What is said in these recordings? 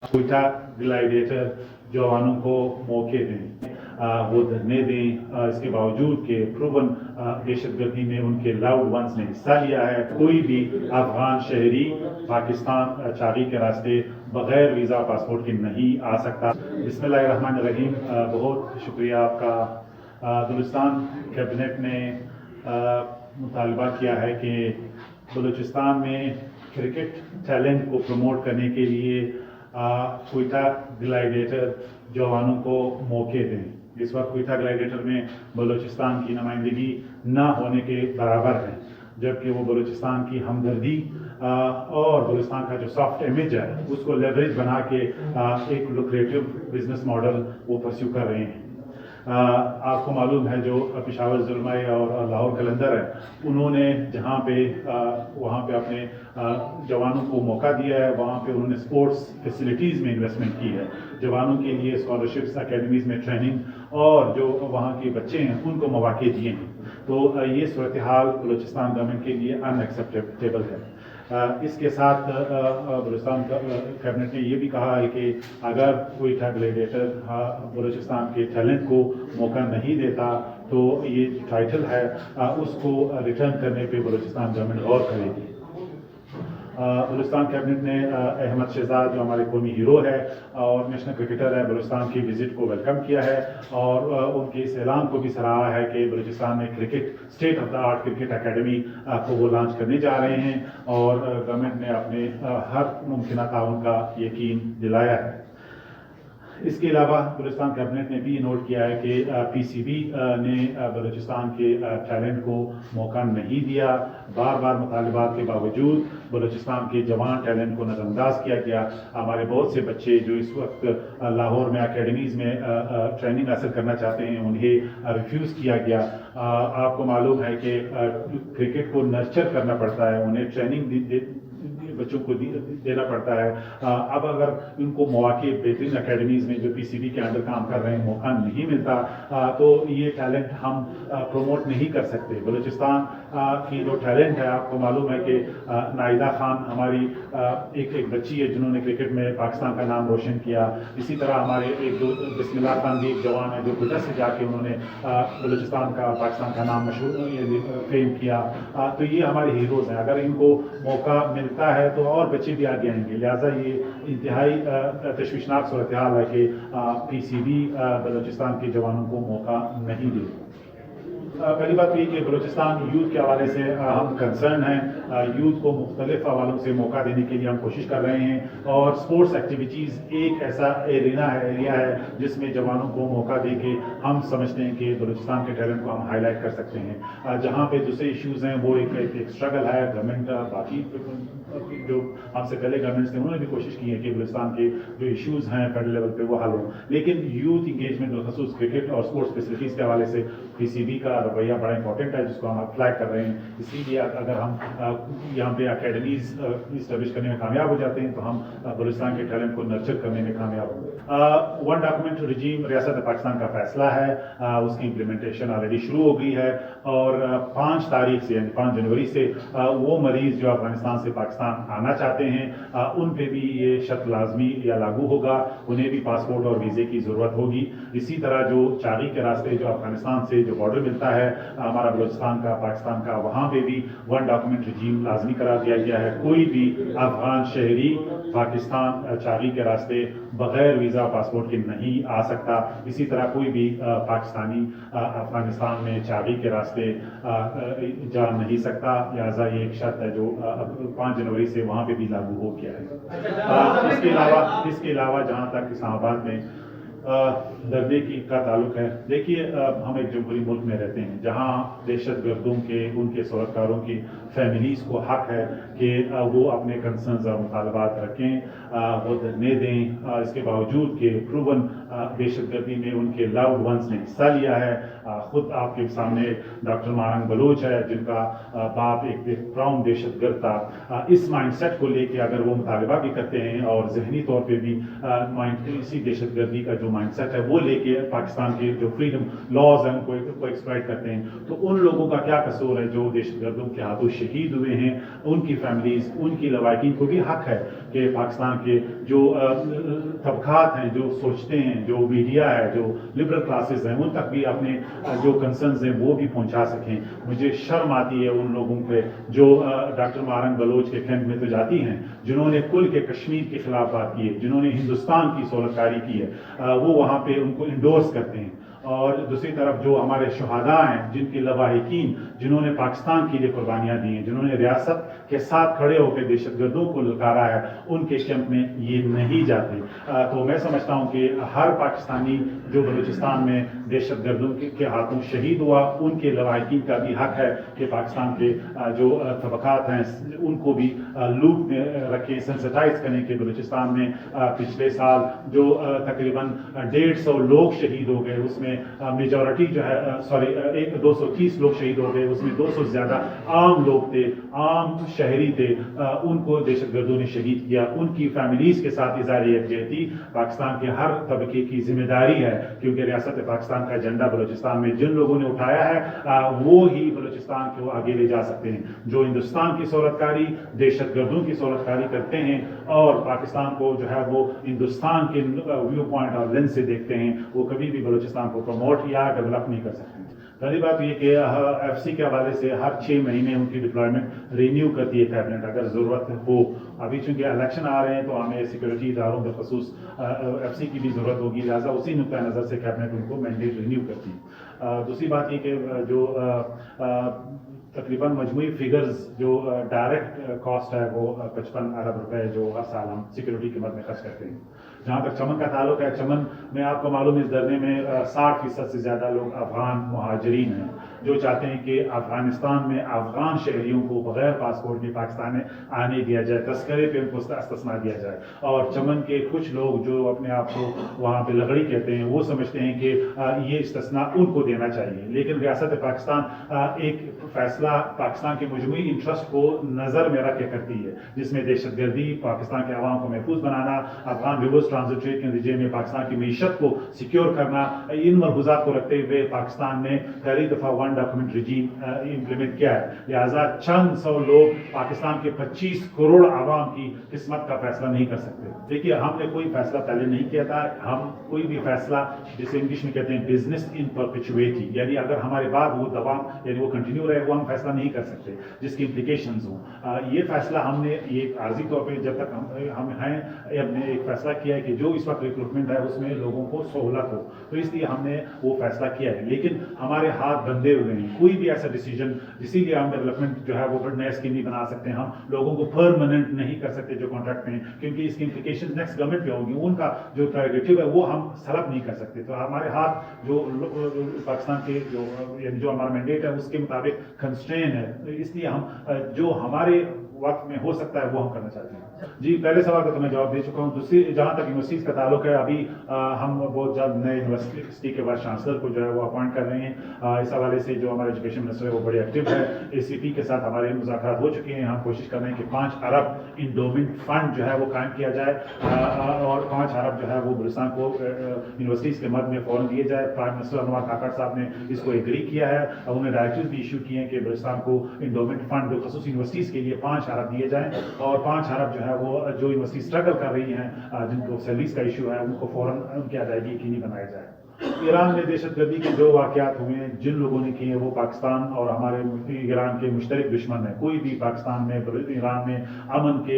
कोयटा ग्लाइडेटर जवानों को मौके दें, वो धरने दें, इसके बावजूद कि प्रूवन दहशतगर्दी में उनके लव्ड वंस ने हिस्सा लिया है। कोई भी अफगान शहरी पाकिस्तान चाबी के रास्ते बगैर वीज़ा पासपोर्ट के नहीं आ सकता। बिस्मिल्लाहिर्रहमानिर्रहीम। बहुत शुक्रिया आपका। बलूचिस्तान कैबिनेट ने मुतालबा किया है कि बलूचिस्तान में क्रिकेट टैलेंट को प्रमोट करने के लिए कोयटा ग्लाइडेटर जवानों को मौके दें। इस वक्त कोयटा ग्लाइडेटर में बलूचिस्तान की नुमाइंदगी न होने के बराबर है, जबकि वो बलूचिस्तान की हमदर्दी और बलूचिस्तान का जो सॉफ्ट इमेज है उसको लेवरेज बना के एक लुक्रेटिव बिजनेस मॉडल वो परस्यू कर रहे हैं। आपको मालूम है जो पेशावर जुल्माई और लाहौर कलंदर है, उन्होंने जहाँ पे वहाँ पे अपने जवानों को मौका दिया है, वहाँ पे उन्होंने स्पोर्ट्स फैसिलिटीज़ में इन्वेस्टमेंट की है। जवानों के लिए स्कॉलरशिप्स, अकेडमीज़ में ट्रेनिंग और जो वहाँ के बच्चे हैं उनको मौके दिए हैं। तो ये सूरत हाल बलूचिस्तान गवर्नमेंट के लिए अनएक्सेप्टेबल है। इसके साथ बलूचिस्तान कैबिनेट ने ये भी कहा है कि अगर कोई ग्लाइडेटर बलूचिस्तान के टैलेंट को मौका नहीं देता तो ये टाइटल है उसको रिटर्न करने पे बलूचिस्तान गवर्नमेंट गौर करेगी। बलूचिस्तान कैबिनेट ने अहमद शहजाद जो हमारे कौमी हीरो है और नेशनल क्रिकेटर है, बलूचिस्तान की विजिट को वेलकम किया है और उनके इस ऐलान को भी सराहा है कि बलूचिस्तान में cricket state of the art cricket academy को वो लॉन्च करने जा रहे हैं और गवर्नमेंट ने अपने हर मुमकिन ताउन का यकीन दिलाया है। इसके अलावा बलूचिस्तान कैबिनेट ने भी नोट किया है कि पीसीबी ने बलूचिस्तान के टैलेंट को मौका नहीं दिया। बार बार मुतालिबात के बावजूद बलूचिस्तान के जवान टैलेंट को नज़रअंदाज किया गया। हमारे बहुत से बच्चे जो इस वक्त लाहौर में अकेडमीज़ में ट्रेनिंग हासिल करना चाहते हैं उन्हें रिफ्यूज़ किया गया। आपको मालूम है कि क्रिकेट को नर्चर करना पड़ता है, उन्हें ट्रेनिंग बच्चों को देना पड़ता है। अब अगर उनको मौके बेहतरीन अकेडमीज़ में जो पीसीबी के अंडर काम कर रहे हैं मौका नहीं मिलता तो ये टैलेंट हम प्रमोट नहीं कर सकते। बलूचिस्तान की जो टैलेंट है, आपको मालूम है कि नाइदा खान हमारी एक बच्ची है जिन्होंने क्रिकेट में पाकिस्तान का नाम रोशन किया। इसी तरह हमारे एक दो बिस्मिल्लाह खान भी एक जवान है जो क्वेटा से जाके उन्होंने बलूचिस्तान का पाकिस्तान का नाम मशहूर फेम किया। तो ये हमारे हीरोज़ हैं। अगर इनको मौका मिलता है तो और बच्चे भी आगे आएंगे। लिहाजा ये इंतहाई तशवीशनाक सूरत हाल है कि पीसीबी बलूचिस्तान के जवानों को मौका नहीं दे। पहली बात ये कि बलूचिस्तान यूथ के हवाले से हम कंसर्न हैं। यूथ को मुख्तलिफ हवालों से मौका देने के लिए हम कोशिश कर रहे हैं और स्पोर्ट्स एक्टिविटीज़ एक ऐसा एरिया है जिसमें जवानों को मौका दे के हम समझते हैं कि बलूचिस्तान के टैलेंट को हम हाईलाइट कर सकते हैं। जहाँ पे दूसरे इश्यूज़ हैं वो एक स्ट्रगल है। गवर्नमेंट बाकी जो हमसे पहले गवर्नमेंट्स थे उन्होंने भी कोशिश की है कि बलूचिस्तान के जो इश्यूज़ हैं फेडरल लेवल पे वो हल हो, लेकिन यूथ इंगेजमेंट बखसूस क्रिकेट और स्पोर्ट्स फैसिलिटीज़ के हवाले से पीसीबी का रवैया बड़ा इंपॉर्टेंट है जिसको हम फ्लैग कर रहे हैं। इसीलिए अगर हम यहाँ पे अकेडमीज़ इस्टेब्लिश करने में कामयाब हो जाते हैं तो हम बलूचिस्तान के टैलेंट को नर्चर करने में कामयाब होंगे। वन डॉक्यूमेंट रिजीम रियासत पाकिस्तान का फैसला है, उसकी इम्प्लीमेंटेशन ऑलरेडी शुरू हो गई है और 5 तारीख से यानी 5 जनवरी से वो मरीज़ जो अफगानिस्तान से पाकिस्तान आना चाहते हैं उन पे भी ये शर्त लाजमी या लागू होगा, उन्हें भी पासपोर्ट और वीज़े की ज़रूरत होगी। इसी तरह जो चाबी के रास्ते जो अफगानिस्तान से जो बॉर्डर मिलता है हमारा बलूचिस्तान का पाकिस्तान का, वहाँ पे भी वन डॉक्यूमेंट रिजीम लाजमी करार दिया गया है। कोई भी अफगान शहरी पाकिस्तान चाबी के रास्ते बगैर वीज़ा पासपोर्ट के नहीं आ सकता। इसी तरह कोई भी पाकिस्तानी अफगानिस्तान में चाबी के रास्ते जा नहीं सकता। लिहाजा ये एक शर्त है जो 5 जनवरी से वहाँ पे भी लागू हो गया है। इसके अलावा जहाँ तक इस्लामाबाद में दर्दे की का ताल्लुक है, देखिए हम एक जमहूरी मुल्क में रहते हैं जहाँ दहशत गर्दों के उनके सौरकारों की फैमिलीज़ को हक है कि वो अपने कंसर्न्स और मुतालबात रखें, वो धरने दें। इसके बावजूद कि प्रूवन दहशत गर्दी में उनके लव्ड वंस ने हिस्सा लिया है। ख़ुद आपके सामने डॉक्टर मारंग बलोच है जिनका बाप एक प्राउन दहशत गर्द था। इस माइंडसेट को लेके अगर वो मुतालबा भी करते हैं और जहनी तौर पर भी इसी दहशत गर्दी का जो माइंड सेट है वो लेके पाकिस्तान के जो फ्रीडम लॉज हैं उनको एक्सप्लॉइट करते हैं। तो उन लोगों का क्या कसूर है जो दहशतगर्दों के हाथों शहीद हुए हैं, उनकी फैमिलीज, उनकी लवाकिन को भी हक है कि पाकिस्तान के जो तबकात हैं, जो सोचते हैं, जो मीडिया है, जो लिबरल क्लासेस हैं, उन तक भी अपने जो कंसर्न्स हैं वो भी पहुंचा सकें। मुझे शर्म आती है उन लोगों पे जो डॉक्टर मारंग बलोच के कैंप में तो जाती हैं, जिन्होंने कुल के कश्मीर के खिलाफ बात की है, जिन्होंने हिंदुस्तान की सोलतकारी की है, वो वहाँ पे उनको इंडोर्स करते हैं। और दूसरी तरफ जो हमारे शहादा हैं, जिनकी लवाहिकीन, जिन्होंने पाकिस्तान के लिए कुर्बानियाँ दी हैं, जिन्होंने रियासत के साथ खड़े होकर दहशतगर्दों को ललकारा है, उनके कैंप में ये नहीं जाते। तो मैं समझता हूँ कि हर पाकिस्तानी जो बलूचिस्तान में दहशतगर्दों के हाथों शहीद हुआ, उनके लवाहिकीन का भी हक है कि पाकिस्तान के जो तबकात हैं उनको भी लूप में रखें, सेंसिटाइज करें कि बलूचिस्तान में पिछले साल जो तकरीबन 150 लोग शहीद हो गए, उसमें मेजॉरिटी जो है 230 लोग शहीद हो गए, उसमें 200 से ज़्यादा आम लोग थे, आम शहरी थे, उनको दहशतगर्दों ने शहीद किया। उनकी फैमिलीज के साथ इज़हार यकजहती पाकिस्तान के हर तबके की जिम्मेदारी है, क्योंकि रियासत पाकिस्तान का एजेंडा बलूचिस्तान में जिन लोगों ने उठाया है वो ही बलूचिस्तान को आगे ले जा सकते हैं। जो हिंदुस्तान की सोलतकारी, दहशतगर्दों की सोलतकारी करते हैं और पाकिस्तान को जो है वो हिंदुस्तान के व्यू पॉइंट और लेंस से देखते हैं, वो कभी भी बलूचिस्तान को प्रमोट या डेवलप नहीं कर सकते। पहली बात ये कि एफसी के हवाले से हर 6 महीने उनकी डिप्लॉयमेंट रिन्यू करती है कैबिनेट, अगर ज़रूरत हो। अभी चूंकि इलेक्शन आ रहे हैं तो हमें सिक्योरिटी इदारों बखसूस एफसी की भी ज़रूरत होगी, लिहाजा उसी नुक्ता नज़र से कैबिनेट उनको मैंडेट रिन्यू करती है। दूसरी बात ये कि जो तकरीबन मजमूई फिगर्स जो डायरेक्ट कॉस्ट है वो 55 अरब रुपए जो हर साल हम सिक्योरिटी की मद में खर्च करते हैं। जहाँ तक चमन का ताल्लुक है, चमन में आपको मालूम है इस धरने में 60% से ज़्यादा लोग अफगान मुहाजिरीन हैं जो चाहते हैं कि अफगानिस्तान में अफगान शहरियों को बगैर पासपोर्ट के पाकिस्तान में आने दिया जाए, तस्करे पे उनको इस्तेमाल दिया जाए। और चमन के कुछ लोग जो अपने आप को वहाँ पे लगड़ी कहते हैं, वो समझते हैं कि ये इस्तेस्ना उनको देना चाहिए। लेकिन रियासत पाकिस्तान एक फैसला पाकिस्तान के मजमूई इंटरेस्ट को नज़र में रख के करती है, जिसमें दहशतगर्दी, पाकिस्तान के अवाम को महफूज बनाना, अफगान रिवर्स ट्रांजिट ट्रेड के नतीजे में पाकिस्तान की मीशत को सिक्योर करना, इन मलहूजात को रखते हुए पाकिस्तान ने पहली दफ़ा वन डॉक्यूमेंट रिजीम इम्प्लीमेंट किया है। लिहाजा चंद सौ लोग पाकिस्तान के 25 करोड़ आवाम की किस्मत का फैसला नहीं कर सकते। देखिए, हमने कोई फैसला पहले नहीं किया था। हम कोई भी फैसला, जिसे इंग्लिश में कहते हैं बिजनेस इन परपेचुइटी, यानी अगर हमारे बाद वो दबाव यानी वो कंटिन्यू रहे, वो हम फैसला नहीं कर सकते जिसकी इम्प्लीकेशंस हों। ये फैसला हमने ये आर्जी तौर पर जब तक हम हैं, हमने एक फैसला किया है कि जो इस वक्त रिक्रूटमेंट है उसमें लोगों को सहूलत हो, तो इसलिए हमने वो फैसला किया है। लेकिन हमारे हाथ बंधे हुए हैं, कोई भी ऐसा डिसीजन, इसीलिए हम डेवलपमेंट जो है वो नया स्कीम नहीं बना सकते, हम लोगों को परमानेंट नहीं कर सकते जो कॉन्ट्रैक्ट में, क्योंकि इसकी इम्प्लीकेशन नेक्स्ट गवर्नमेंट पे होगी, उनका जो प्रेरोगेटिव है वो हम सलब नहीं कर सकते। तो हमारे हाथ जो पाकिस्तान के जो हमारा मैंडेट है उसके मुताबिक कंस्ट्रेन है, इसलिए हम जो हमारे वक्त में हो सकता है वो हम करना चाहते हैं। जी, पहले सवाल का तो मैं जवाब दे चुका हूँ। दूसरी, जहाँ तक यूनिवर्सिटीज़ का ताल्लुक है, अभी हम बहुत जल्द नए यूनिवर्सिटी के वाइस चांसलर को जो है वो अपॉइंट कर रहे हैं। इस हवाले से जो हमारे एजुकेशन मिनिस्टर है वो बड़े एक्टिव है। ACP के साथ हमारे मुज़ाकरात हो चुके हैं। हम कोशिश कर रहे हैं कि 5 अरब इंडोमेंट फंड जो है वो कायम किया जाए और 5 अरब जो है वो बलूचिस्तान को यूनिवर्सिटीज़ के मद में फ़ौरन दिए जाए। प्राइम मिनिस्टर अनवर काकड़ साहब ने इसको एग्री किया है। उन्होंने डायरेक्टिव भी इशू किए हैं कि बलूचिस्तान को इंडोमेंट फंड जो खसूस यूनिवर्सिटीज़ के लिए 5 अरब दिए जाएँ और 5 अरब जो है वो जो यूनिवर्सिटी स्ट्रगल कर रही हैं, जिनको सैलरीज का इशू है, उनको फौरन उनकी अदायगी यकीनी बनाया जाए। ईरान में दहशतगर्दी के जो वाक़यात हुए हैं, जिन लोगों ने किए वो पाकिस्तान और हमारे ईरान के मुश्तरक दुश्मन हैं। कोई भी पाकिस्तान में, ईरान में अमन के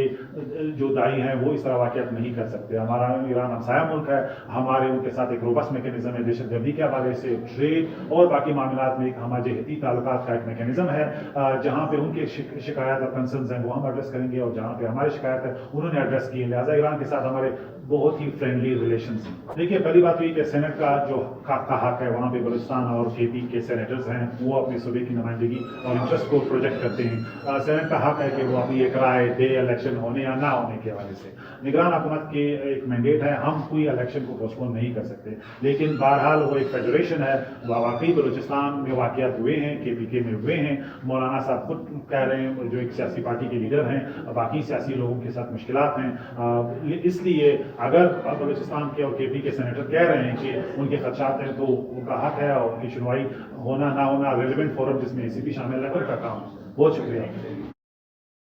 जो दाई हैं वो इस तरह वाक़यात नहीं कर सकते। हमारा ईरान हमसाया मुल्क है, हमारे उनके साथ एक रोबस्ट मैकेनिज्म है। दहशतगर्दी के हवाले से ट्रेड और बाकी मामलात में एक हमाजहती ताल्लुकात का एक मैकेनिज्म है। जहाँ पे उनके शिकायत और कंसर्न्स हैं वो हम एड्रेस करेंगे और जहाँ पे हमारी शिकायत है उन्होंने एड्रेस की है। लिहाजा ईरान के साथ हमारे बहुत ही फ्रेंडली रिलेशंस हैं। देखिए, पहली बात हुई कि सेनेट का جو کا حق ہے وہاں پہ بلوچستان اور کے پی کے سینیٹرز ہیں وہ اپنے صوبے کی نمائندگی اور انٹرسٹ کو پروجیکٹ کرتے ہیں. سینٹ کا حق ہے کہ وہ اپنی ایک رائے دے الیکشن ہونے یا نہ ہونے کے حوالے سے. نگران حکومت کی ایک مینڈیٹ ہے, ہم کوئی الیکشن کو پوسٹپون نہیں کر سکتے, لیکن بہرحال وہ ایک فیڈریشن ہے. واقعی بلوچستان میں واقعات ہوئے ہیں, کے پی کے میں ہوئے ہیں. مولانا صاحب خود کہہ رہے ہیں, جو ایک سیاسی پارٹی کے لیڈر ہیں, باقی سیاسی لوگوں کے ساتھ مشکلات ہیں. اس لیے اگر بلوچستان کے اور کے پی کے سینیٹر کہہ رہے ہیں کہ ان کے خدشات ہیں تو ان کا حق ہے, اور ان کی سنوائی ہونا نہ ہونا ریلیونٹ فورم جس میں ACP شامل ہے ان کا کام. بہت شکریہ.